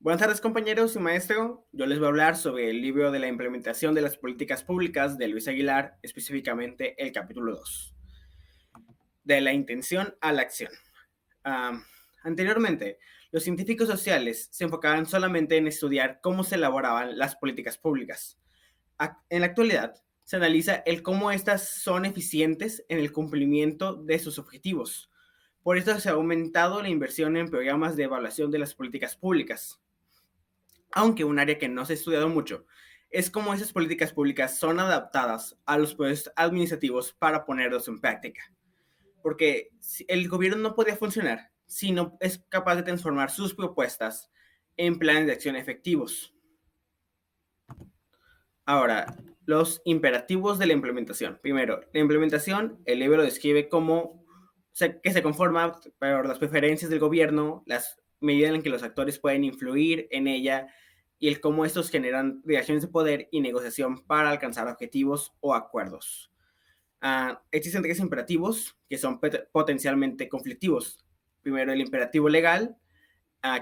Buenas tardes, compañeros y maestro. Yo les voy a hablar sobre el libro de la implementación de las políticas públicas de Luis Aguilar, específicamente el capítulo 2, de la intención a la acción. Um, Anteriormente, los científicos sociales se enfocaban solamente en estudiar cómo se elaboraban las políticas públicas. En la actualidad, se analiza el cómo éstas son eficientes en el cumplimiento de sus objetivos. Por esto se ha aumentado la inversión en programas de evaluación de las políticas públicas. Aunque un área que no se ha estudiado mucho, es cómo esas políticas públicas son adaptadas a los procesos administrativos para ponerlos en práctica. Porque el gobierno no podría funcionar si no es capaz de transformar sus propuestas en planes de acción efectivos. Ahora, los imperativos de la implementación. Primero, la implementación, el libro lo describe como que se conforma por las preferencias del gobierno, las medidas en que los actores pueden influir en ella y el cómo estos generan relaciones de poder y negociación para alcanzar objetivos o acuerdos. Existen tres imperativos que son potencialmente conflictivos. Primero, el imperativo legal,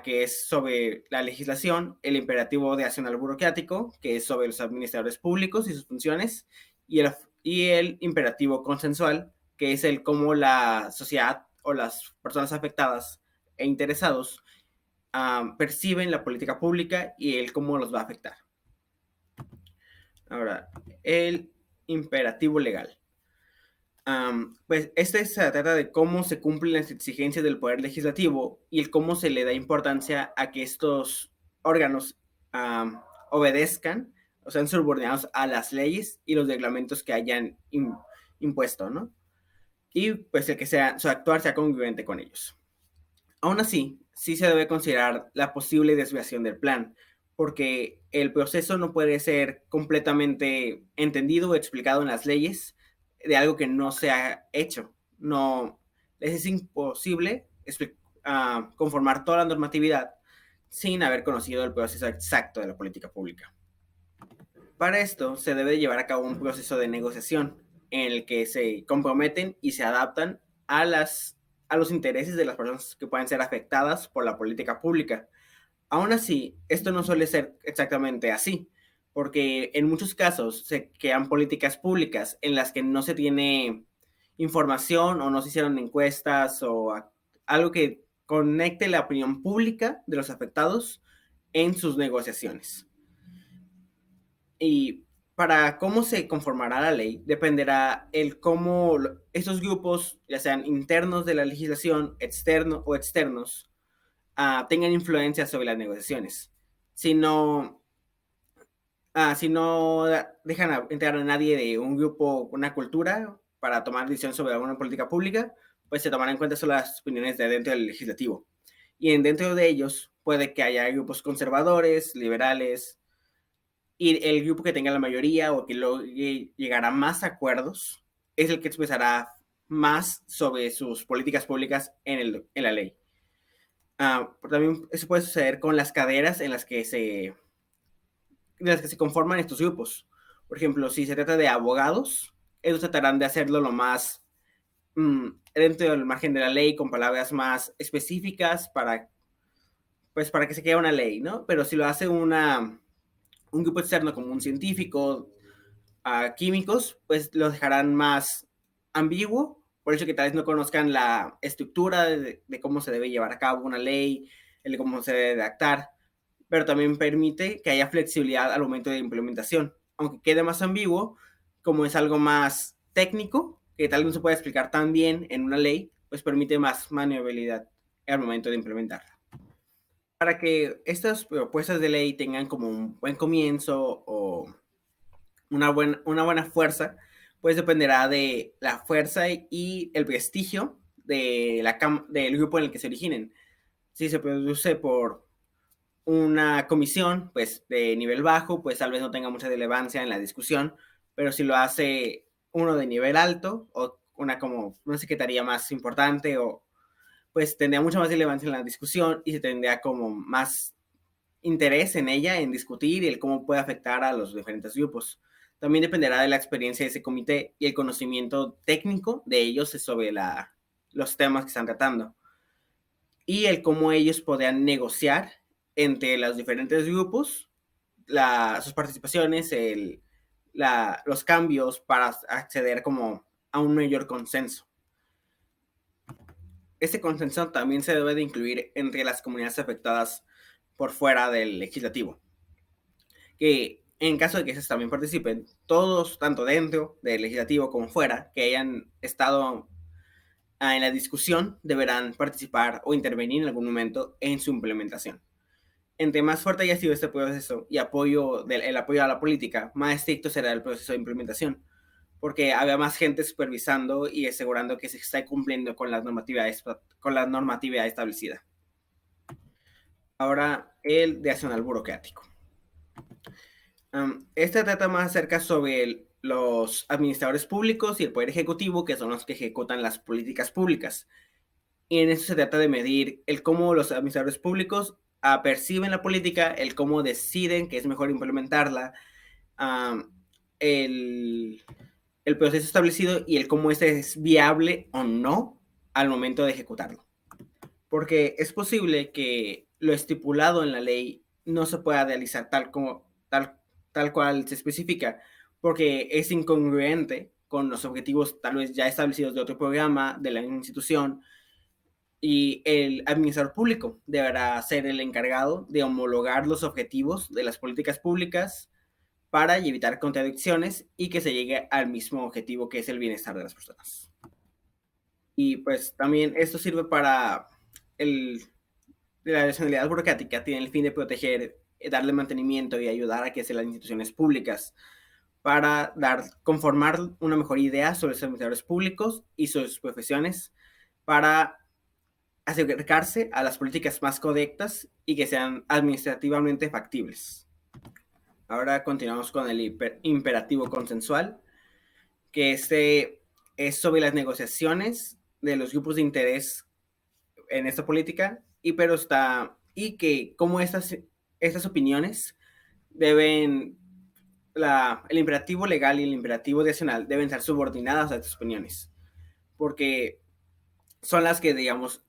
que es sobre la legislación, el imperativo de accional burocrático, que es sobre los administradores públicos y sus funciones, y el imperativo consensual, que es el cómo la sociedad o las personas afectadas e interesados perciben la política pública y el cómo los va a afectar. Ahora, el imperativo legal. Pues este se trata de cómo se cumplen las exigencias del Poder Legislativo y el cómo se le da importancia a que estos órganos obedezcan o sean subordinados a las leyes y los reglamentos que hayan impuesto, ¿no? Y pues el que su actuar sea congruente con ellos. Aún así, sí se debe considerar la posible desviación del plan, porque el proceso no puede ser completamente entendido o explicado en las leyes de algo que no se ha hecho. No, es imposible conformar toda la normatividad sin haber conocido el proceso exacto de la política pública. Para esto se debe llevar a cabo un proceso de negociación en el que se comprometen y se adaptan a los intereses de las personas que pueden ser afectadas por la política pública. Aún así, esto no suele ser exactamente así, porque en muchos casos se crean políticas públicas en las que no se tiene información o no se hicieron encuestas o algo que conecte la opinión pública de los afectados en sus negociaciones. Y para cómo se conformará la ley dependerá el cómo estos grupos, ya sean internos de la legislación, externos o externos, tengan influencia sobre las negociaciones. Si no, si no dejan entrar a nadie de un grupo, una cultura, para tomar decisión sobre alguna política pública, pues se tomarán en cuenta solo las opiniones de dentro del legislativo. Y dentro de ellos puede que haya grupos conservadores, liberales, y el grupo que tenga la mayoría o que llegará más acuerdos es el que expresará más sobre sus políticas públicas en la ley. También eso puede suceder con las caderas en las que se conforman estos grupos. Por ejemplo, si se trata de abogados, ellos tratarán de hacerlo lo más dentro del margen de la ley, con palabras más específicas para que se quede una ley, ¿no? Pero si lo hace un grupo externo como un científico, químicos, pues lo dejarán más ambiguo, por eso que tal vez no conozcan la estructura de cómo se debe llevar a cabo una ley, el de cómo se debe redactar, pero también permite que haya flexibilidad al momento de implementación, aunque quede más ambiguo, como es algo más técnico, que tal vez no se puede explicar tan bien en una ley, pues permite más maniobrabilidad al momento de implementarla. Para que estas propuestas de ley tengan como un buen comienzo o una buena fuerza, pues dependerá de la fuerza y el prestigio del grupo en el que se originen. Si se produce por una comisión, pues de nivel bajo, pues tal vez no tenga mucha relevancia en la discusión, pero si lo hace uno de nivel alto o una secretaría más importante, o pues tendría mucha más relevancia en la discusión y se tendría como más interés en ella, en discutir y el cómo puede afectar a los diferentes grupos. También dependerá de la experiencia de ese comité y el conocimiento técnico de ellos sobre los temas que están tratando. Y el cómo ellos podrán negociar entre los diferentes grupos, sus participaciones, los cambios para acceder como a un mayor consenso. Este consenso también se debe de incluir entre las comunidades afectadas por fuera del legislativo, que en caso de que esas también participen, todos, tanto dentro del legislativo como fuera, que hayan estado en la discusión, deberán participar o intervenir en algún momento en su implementación. Entre más fuerte haya sido este proceso y el apoyo a la política, más estricto será el proceso de implementación, porque había más gente supervisando y asegurando que se está cumpliendo con la normatividad establecida. Ahora, el de accional burocrático. Este trata más acerca sobre los administradores públicos y el poder ejecutivo, que son los que ejecutan las políticas públicas. Y en eso se trata de medir el cómo los administradores públicos perciben la política, el cómo deciden que es mejor implementarla, el proceso establecido y el cómo este es viable o no al momento de ejecutarlo. Porque es posible que lo estipulado en la ley no se pueda realizar tal cual se especifica, porque es incongruente con los objetivos tal vez ya establecidos de otro programa, de la institución, y el administrador público deberá ser el encargado de homologar los objetivos de las políticas públicas para evitar contradicciones y que se llegue al mismo objetivo, que es el bienestar de las personas. Y pues también esto sirve para la racionalidad burocrática, tiene el fin de proteger, darle mantenimiento y ayudar a que sean las instituciones públicas para conformar una mejor idea sobre los administradores públicos y sus profesiones, para acercarse a las políticas más correctas y que sean administrativamente factibles. Ahora continuamos con el imperativo consensual, que es sobre las negociaciones de los grupos de interés en esta política, y que como estas opiniones deben, el imperativo legal y el imperativo racional deben ser subordinadas a estas opiniones, porque son las que, digamos,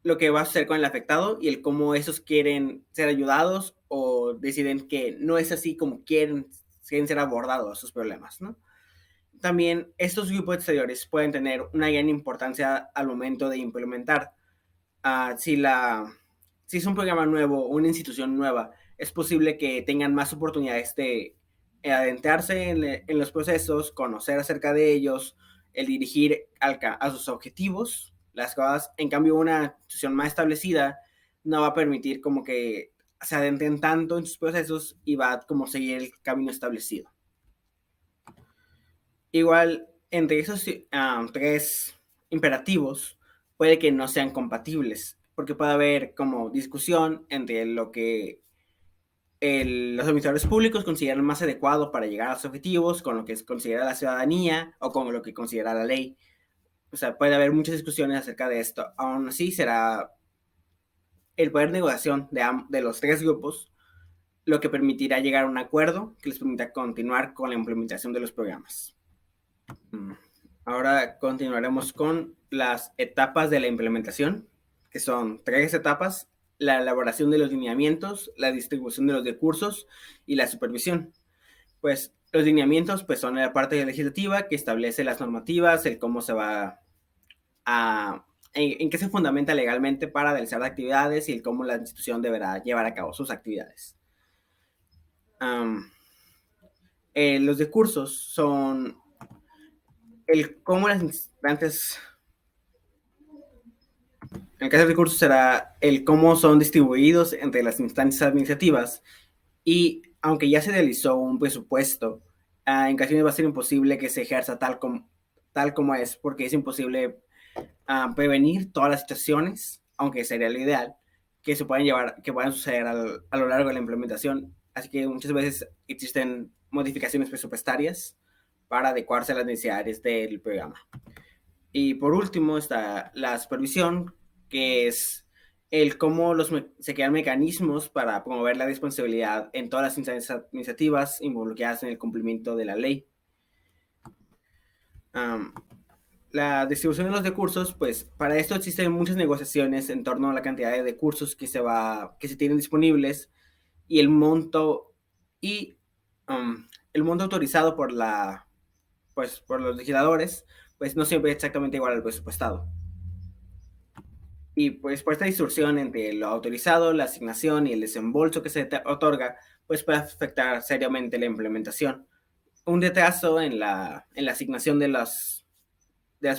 lo que va a suceder con el afectado y el cómo esos quieren ser ayudados o deciden que no es así como quieren ser abordados sus problemas, ¿no? También estos grupos exteriores pueden tener una gran importancia al momento de implementar. Si es un programa nuevo o una institución nueva, es posible que tengan más oportunidades de adentrarse en los procesos, conocer acerca de ellos, el dirigir a sus objetivos, las cosas. En cambio, una institución más establecida no va a permitir como que se adentren tanto en sus procesos y va a como seguir el camino establecido. Igual, entre esos tres imperativos, puede que no sean compatibles, porque puede haber como discusión entre lo que los administradores públicos consideran más adecuado para llegar a los objetivos, con lo que considera la ciudadanía o con lo que considera la ley. O sea, puede haber muchas discusiones acerca de esto. Aún así, será el poder de negociación de los tres grupos lo que permitirá llegar a un acuerdo que les permita continuar con la implementación de los programas. Ahora continuaremos con las etapas de la implementación, que son tres etapas: la elaboración de los lineamientos, la distribución de los recursos y la supervisión. Pues los lineamientos pues son la parte legislativa que establece las normativas, el cómo se va en qué se fundamenta legalmente para realizar actividades y el cómo la institución deberá llevar a cabo sus actividades. Los recursos son el cómo las instantes. En el caso de recursos será el cómo son distribuidos entre las instancias administrativas, y aunque ya se realizó un presupuesto, en ocasiones va a ser imposible que se ejerza tal como es, porque es imposible prevenir todas las situaciones, aunque sería lo ideal, que puedan suceder a lo largo de la implementación. Así que muchas veces existen modificaciones presupuestarias para adecuarse a las necesidades del programa. Y por último está la supervisión, que es el cómo se crean mecanismos para promover la responsabilidad en todas las instancias administrativas involucradas en el cumplimiento de la ley. la distribución de los recursos, pues para esto existen muchas negociaciones en torno a la cantidad de recursos que se tienen disponibles y y el monto autorizado por los legisladores, pues no siempre es exactamente igual al presupuestado. Y pues por esta distorsión entre lo autorizado, la asignación y el desembolso que se otorga, pues puede afectar seriamente la implementación. Un retraso en la asignación de las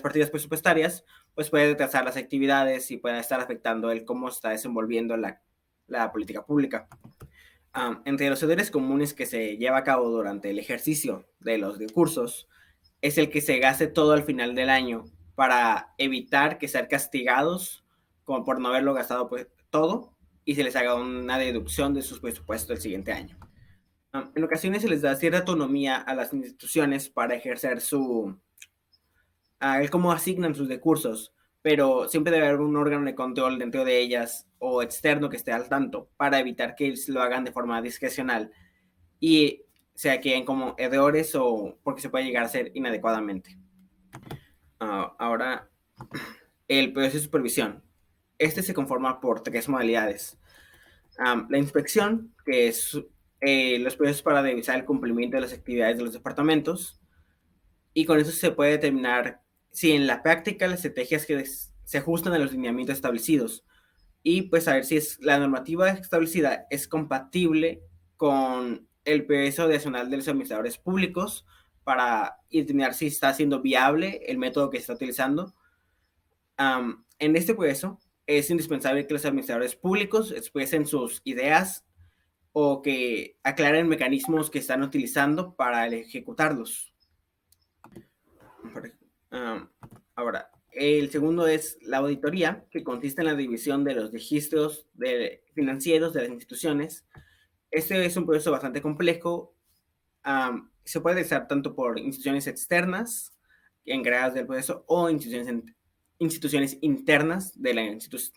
partidas presupuestarias, pues puede retrasar las actividades y puede estar afectando el cómo está desenvolviendo la política pública. Entre los deberes comunes que se lleva a cabo durante el ejercicio de los recursos es el que se gaste todo al final del año para evitar que sean castigados como por no haberlo gastado pues, todo y se les haga una deducción de sus presupuestos el siguiente año. En ocasiones se les da cierta autonomía a las instituciones para ejercer el cómo asignan sus recursos, pero siempre debe haber un órgano de control dentro de ellas o externo que esté al tanto para evitar que lo hagan de forma discrecional y sea queden como errores o porque se puede llegar a hacer inadecuadamente. Ahora, el proceso de supervisión. Este se conforma por tres modalidades. La inspección, que es los procesos para revisar el cumplimiento de las actividades de los departamentos, y con eso se puede determinar si en la práctica las estrategias que se ajustan a los lineamientos establecidos y pues saber si la normativa establecida es compatible con el proceso nacional de los administradores públicos para determinar si está siendo viable el método que se está utilizando. En este proceso es indispensable que los administradores públicos expresen sus ideas o que aclaren mecanismos que están utilizando para ejecutarlos. Ahora, el segundo es la auditoría, que consiste en la división de los registros financieros de las instituciones. Este es un proceso bastante complejo. Se puede realizar tanto por instituciones externas, encargadas del proceso, o instituciones internas de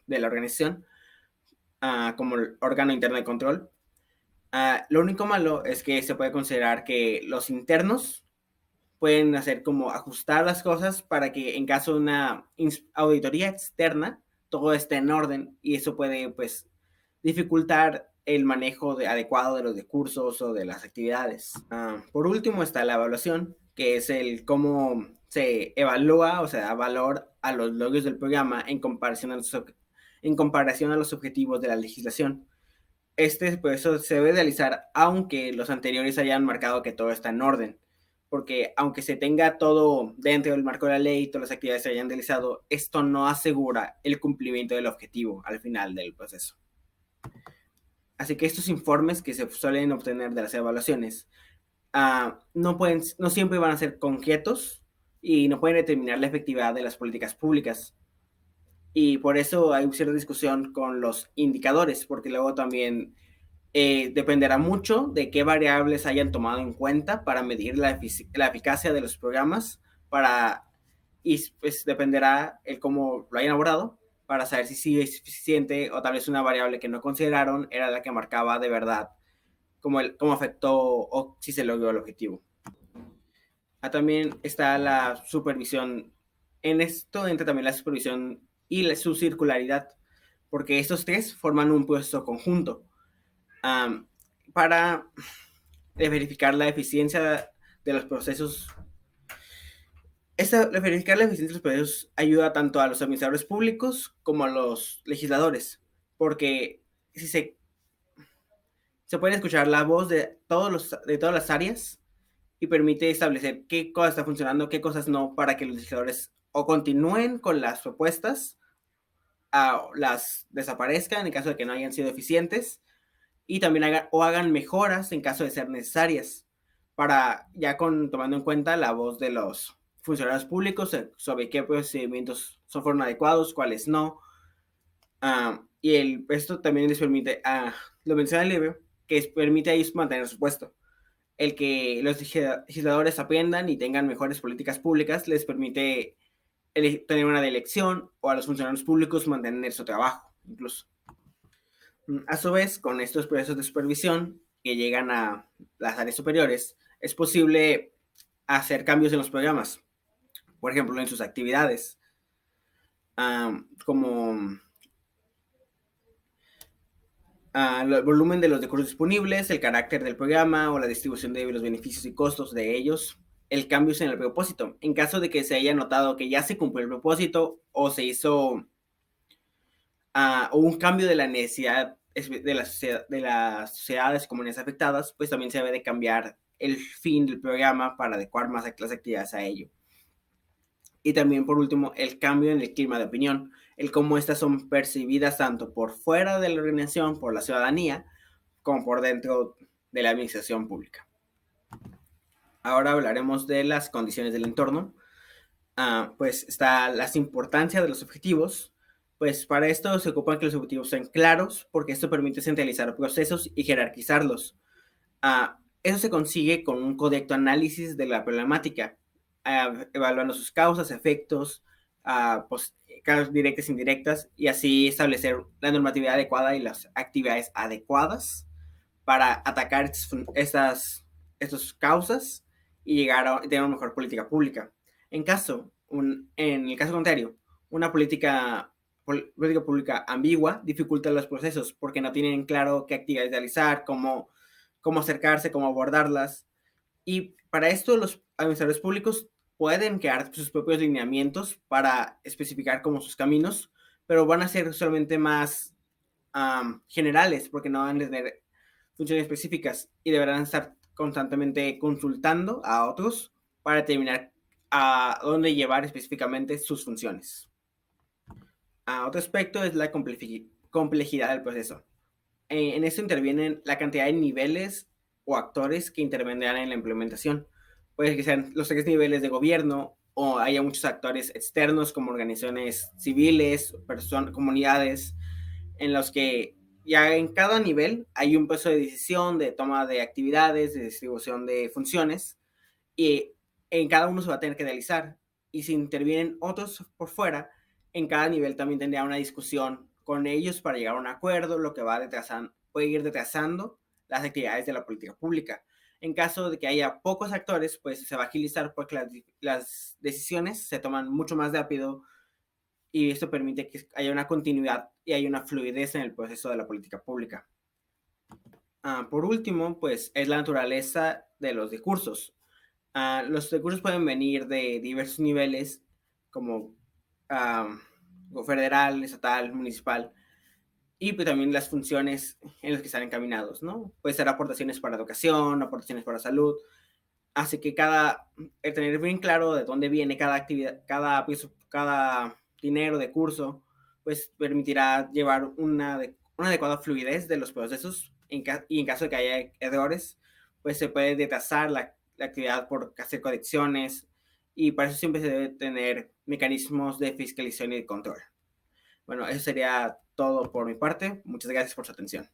la organización, como el órgano interno de control. Lo único malo es que se puede considerar que los internos pueden hacer como ajustar las cosas para que en caso de una auditoría externa todo esté en orden y eso puede pues dificultar el manejo adecuado de los recursos o de las actividades. Por último está la evaluación, que es el cómo se evalúa o se da valor a los logros del programa en comparación a los objetivos de la legislación. Este proceso se debe realizar aunque los anteriores hayan marcado que todo está en orden, porque aunque se tenga todo dentro del marco de la ley y todas las actividades se hayan realizado, esto no asegura el cumplimiento del objetivo al final del proceso. Así que estos informes que se suelen obtener de las evaluaciones no siempre van a ser concretos y no pueden determinar la efectividad de las políticas públicas. Y por eso hay cierta discusión con los indicadores, porque luego también dependerá mucho de qué variables hayan tomado en cuenta para medir la eficacia de los programas y pues dependerá el cómo lo hayan abordado para saber si sí es suficiente o tal vez una variable que no consideraron era la que marcaba de verdad cómo afectó o si se logró el objetivo. También está la supervisión. En esto entra también la supervisión y su circularidad, porque estos tres forman un proceso conjunto para verificar la eficiencia de los procesos. Verificar la eficiencia de los procesos ayuda tanto a los administradores públicos como a los legisladores, porque si se puede escuchar la voz de todas las áreas y permite establecer qué cosas está funcionando, qué cosas no, para que los legisladores o continúen con las propuestas, las desaparezcan en caso de que no hayan sido eficientes, y también hagan mejoras en caso de ser necesarias, para ya tomando en cuenta la voz de los funcionarios públicos sobre qué procedimientos fueron adecuados, cuáles no. Esto también les permite, lo menciona el libro, que permite a ellos mantener su puesto. El que los legisladores aprendan y tengan mejores políticas públicas les permite tener una elección o a los funcionarios públicos mantener su trabajo, incluso. A su vez, con estos procesos de supervisión que llegan a las áreas superiores, es posible hacer cambios en los programas. por ejemplo, en sus actividades, como el volumen de los recursos disponibles, el carácter del programa o la distribución de los beneficios y costos de ellos, el cambio en el propósito. En caso de que se haya notado que ya se cumplió el propósito o se hizo o un cambio de la necesidad de las sociedades comunidades afectadas, pues también se debe de cambiar el fin del programa para adecuar más las actividades a ello. Y también, por último, el cambio en el clima de opinión, el cómo estas son percibidas tanto por fuera de la organización, por la ciudadanía, como por dentro de la administración pública. Ahora hablaremos de las condiciones del entorno. Pues está las importancias de los objetivos. Pues para esto se ocupan que los objetivos sean claros, porque esto permite centralizar procesos y jerarquizarlos. Eso se consigue con un correcto análisis de la problemática, evaluando sus causas, efectos, pues, causas directas e indirectas, y así establecer la normatividad adecuada y las actividades adecuadas para atacar estas causas y llegar a tener una mejor política pública. En el caso contrario, una política pública ambigua dificulta los procesos porque no tienen claro qué actividades realizar, cómo acercarse, cómo abordarlas. Y para esto los administradores públicos pueden crear sus propios lineamientos para especificar como sus caminos, pero van a ser solamente más generales porque no van a tener funciones específicas y deberán estar constantemente consultando a otros para determinar a dónde llevar específicamente sus funciones. Otro aspecto es la complejidad del proceso. En esto intervienen la cantidad de niveles o actores que intervendrán en la implementación. Puede que sean los 3 niveles de gobierno o haya muchos actores externos como organizaciones civiles, comunidades, en los que ya en cada nivel hay un proceso de decisión, de toma de actividades, de distribución de funciones, y en cada uno se va a tener que realizar. Y si intervienen otros por fuera, en cada nivel también tendría una discusión con ellos para llegar a un acuerdo, lo que puede ir retrasando las actividades de la política pública. En caso de que haya pocos actores, pues se va a agilizar porque las decisiones se toman mucho más rápido y esto permite que haya una continuidad y haya una fluidez en el proceso de la política pública. Por último, pues es la naturaleza de los recursos. Los recursos pueden venir de diversos niveles, como federal, estatal, municipal, y pues también las funciones en las que están encaminados, ¿no? Puede ser aportaciones para educación, aportaciones para salud, así que el tener bien claro de dónde viene cada actividad, cada dinero de curso, pues permitirá llevar una adecuada fluidez de los procesos y en caso de que haya errores, pues se puede retrasar la actividad por hacer correcciones y para eso siempre se debe tener mecanismos de fiscalización y de control. Bueno, eso sería todo por mi parte. Muchas gracias por su atención.